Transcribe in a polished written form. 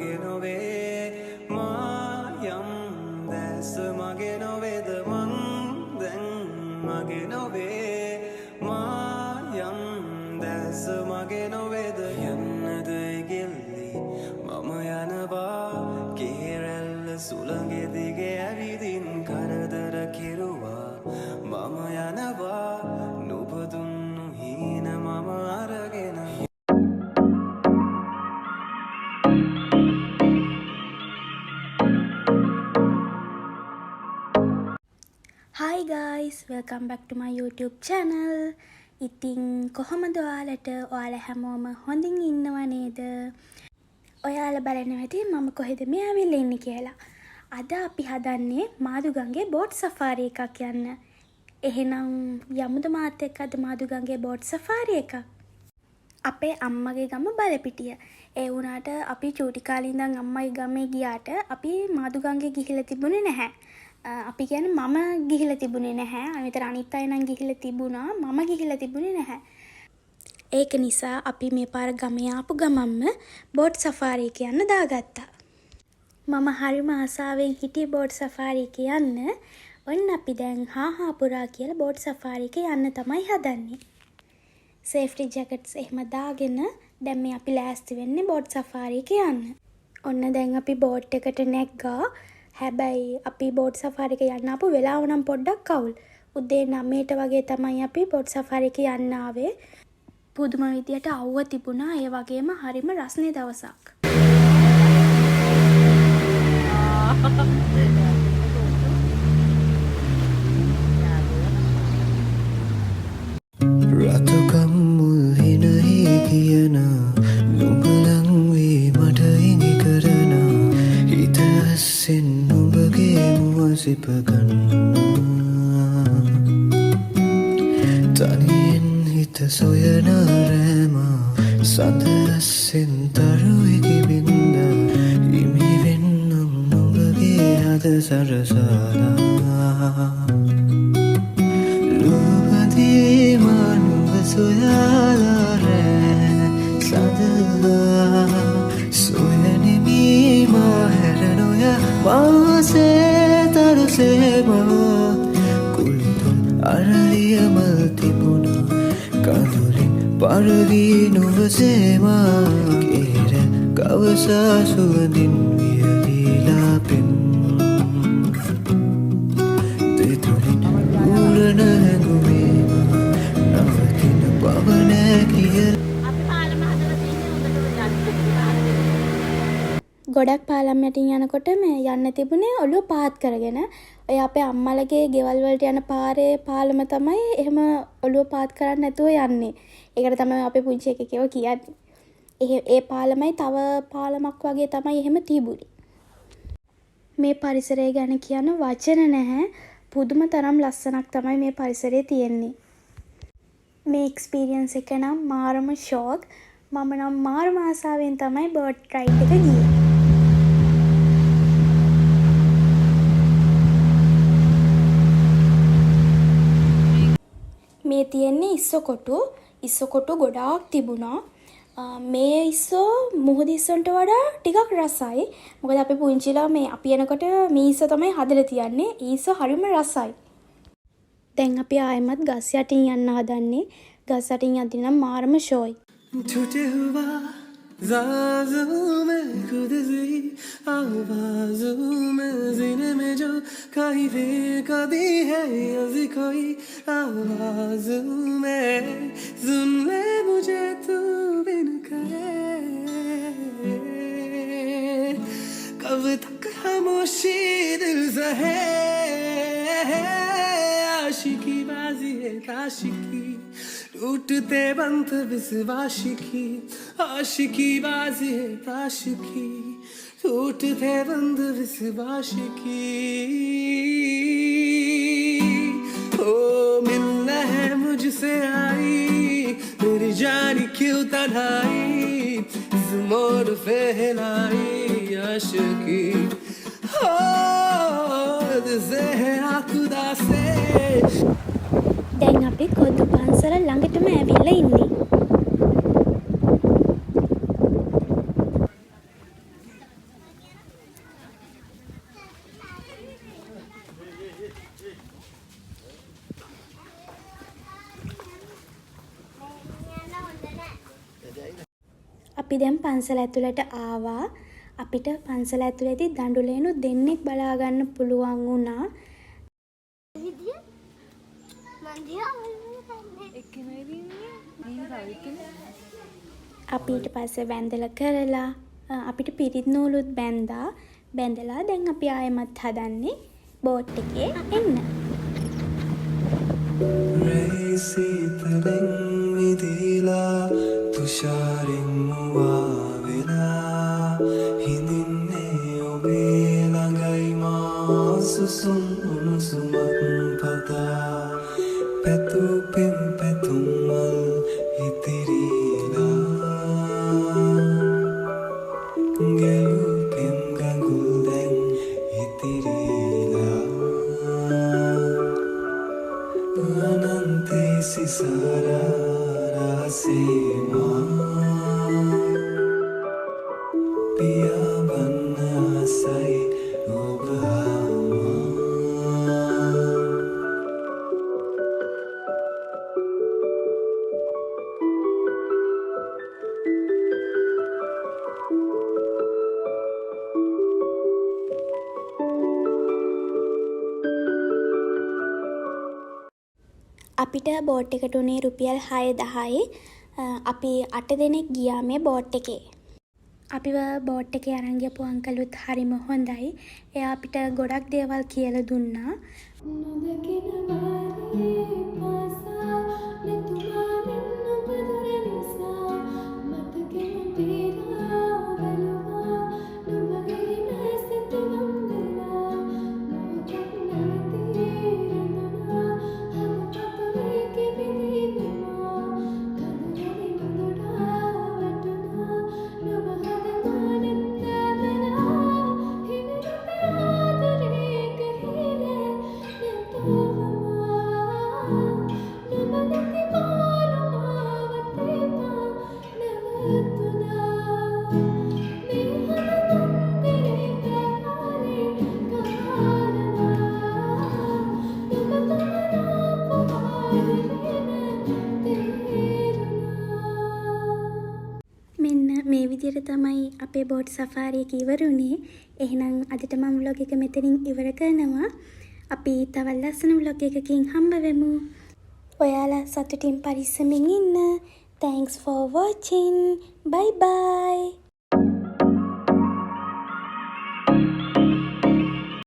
මගේ නොවේ මායම් දැස මගේ නොවේද මං දැන් මගේ නොවේ මායම් දැස මගේ නොවේද යන්නද ගෙල්ලි මම යනවා කේරැල්ල සුළඟ දිගේ ඇවිදින් කරදර කෙරුවා මම යනවා නුපදුන්නු හීන මම අරගෙන Hi guys, welcome back to my YouTube channel. ඉතින් කොහොමද ඔයාලා හැමෝම හොඳින් ඉන්නව නේද? ඔයාලා බලන්න ඇති මම කොහෙද මේ ඇවිල්ලා ඉන්නේ කියලා. අද අපි හදන්නේ මාදුගංගේ බෝට් සෆාරි එකක් යන්න. එහෙනම් යමුද මාත් එක්ක අද මාදුගංගේ බෝට් සෆාරි එක? අපේ අම්මගේ ගම බලපිටිය. ඒ වුණාට අපි චූටි කාලේ ඉඳන් අම්මගේ ගමේ ගියාට අපි මාදුගංගේ ගිහිල්ලා තිබුණේ නැහැ. අපි කියන්නේ මම ගිහිල්ලා තිබුණේ නැහැ. අනිතර අනිත් අය නම් ගිහිල්ලා තිබුණා. මම ගිහිල්ලා තිබුණේ නැහැ. ඒක නිසා අපි මේ පාර ගමේ ආපු ගමම්ම බෝට් සෆාරි එක යන්න දාගත්තා. මම හරිම ආසාවෙන් හිටියේ බෝට් සෆාරි එක යන්න. ඔන්න අපි දැන් හාහාපුරා කියලා බෝට් සෆාරි එක යන්න තමයි හදන්නේ. සේෆ්ටි ජැකට්ස් එහෙම දාගෙන දැන් මේ අපි ලෑස්ති වෙන්නේ බෝට් සෆාරි එක යන්න. ඔන්න දැන් අපි බෝට් එකට නැග්ගා. හැබැයි අපි බෝට් සෆාරි එක යන්න ආපු වෙලාව නම් පොඩ්ඩක් අවුල්. උදේ 9ට වගේ තමයි අපි බෝට් සෆාරි එක යන්න ආවේ. පුදුම විදියට අවුව තිබුණා. ඒ වගේම හරිම රස්නේ දවසක්. රතුකම් මුල් හිනහි කියන නුඹලන් වී මට ඉඟි කරන හිත අස්සෙන් නුඹගේ මුව සිප ගන්නවා තනියෙන් හිත සොයන රෑම සඳ අස්සෙන් තරුවෙකි බින්ද හිමි වෙන්නම් නුඹගේ අද සරසාලා සොයාලා රෑ සඳහා සොයනෙමී මා හැරනොය මාසේ තරුසේම කුල්තුන් අරලිය මල් තිබුණා කඳුලින් පරවී නොවසේමා කේර කවසා සුවඳින් වියලීලා පෙන් දෙතුලින් උරණ හැඟුමේ ගොඩක් පාලම් යටින් යනකොට මේ යන්න තිබුණේ ඔළුව පාත් කරගෙන. ඔය අපේ අම්මලගේ ගෙවල් වලට යන පාරේ පාලම තමයි එහෙම ඔළුව පාත් කරන්නේ නැතුව යන්නේ. ඒකට තමයි අපේ පුංචි එකේව කියන්නේ. ඒ පාලමයි තව පාලමක් වගේ තමයි එහෙම තිබුණේ. මේ පරිසරය ගැන කියන වචන නැහැ. පුදුම තරම් ලස්සනක් තමයි මේ පරිසරයේ තියෙන්නේ. මේ එක්ස්පීරියන්ස් එක නම් මාරම ෂෝක්. මම නම් මාරම ආසාවෙන් තමයි බෝට් රයිඩ් එක ගියේ. මේ තියෙන්නේ ඉස්සකොටු ගොඩාක් තිබුණා. මේ ඉස්සෝ මුහුද ඉස්සොන්ට වඩා ටිකක් රසයි. මොකද අපි පුංචිලා මේ අපි යනකොට මේ ඉස්සෝ තමයි හදලා තියන්නේ. ඊස්සෝ හරිම රසයි. දැන් අපි ආයෙමත් ගස් යටින් යන්න හදන්නේ. ගස් යටින් යද්දී නම් මාරම ෂෝයි. टूटे हुआ ज़ाज़ों में खुद सी आवाज़ों में ज़िने में जो कहीं बेकदी है अज़ी कोई आवाज़ों में सुन ले मुझे तू बिन कहे कब तक खामोशी दिल सहे आशिकी बाजी है आशिकी टूटते बंद विश्वासिकी आशिकी बाजी है आशिकी टूटते बंद विश्वासिकी ओ मिलना है मुझसे आई मेरी जान क्यों तन्हाई इस मोड़ पे हिलाई आशिकी हो दिसे है खुदा से දැන් අපි කොද්දු පන්සල ළඟටම ඇවිල්ලා ඉන්නේ. අපි දැන් පන්සල ඇතුළට ආවා. අපිට පන්සල ඇතුළේදී දඬුලේනු දෙන්නෙක් බලා ගන්න පුළුවන් වුණා. අපි ඊට පස්සේ වැන්දලා කරලා අපිට පිරිත් නූලුත් බැඳලා දැන් අපි ආයෙමත් හදන්නේ බෝට් එකේ එන්න. රේසිතලෙන් විදිලා තුෂාරින් මුවාවෙලා හිඳින්නේ ඔබේ ළඟයි මා සුසුම් උණුසුමක් පතා පැතු පෙම් පැතුම් මල් ඉතිරිලා ගැලු පෙම් ගඟුල් දැන් ඉතිරිලා අනන්තේ සිසාරා සීමා පියාඹන්න ආසයි ඔබ අපිට බෝට් එකට උනේ රුපියල් 6,10යි. අපි 8 දෙනෙක් ගියා මේ බෝට් එකේ. අපිව බෝට් එකේ අරන් ගියපු අංකලුත් හරිම හොඳයි. එයා අපිට ගොඩක් දේවල් කියලා දුන්නා. මෙන්න මේ විදිහට තමයි අපේ බෝට් සෆාරි එක ඉවරුනේ. එහෙනම් අදට මම vlog එක මෙතනින් ඉවර කරනවා. අපි තවත් ලස්සන vlog එකකින් හම්බ වෙමු. ඔයාලා සතුටින් පරිස්සමින් ඉන්න. Thanks for watching. Bye bye.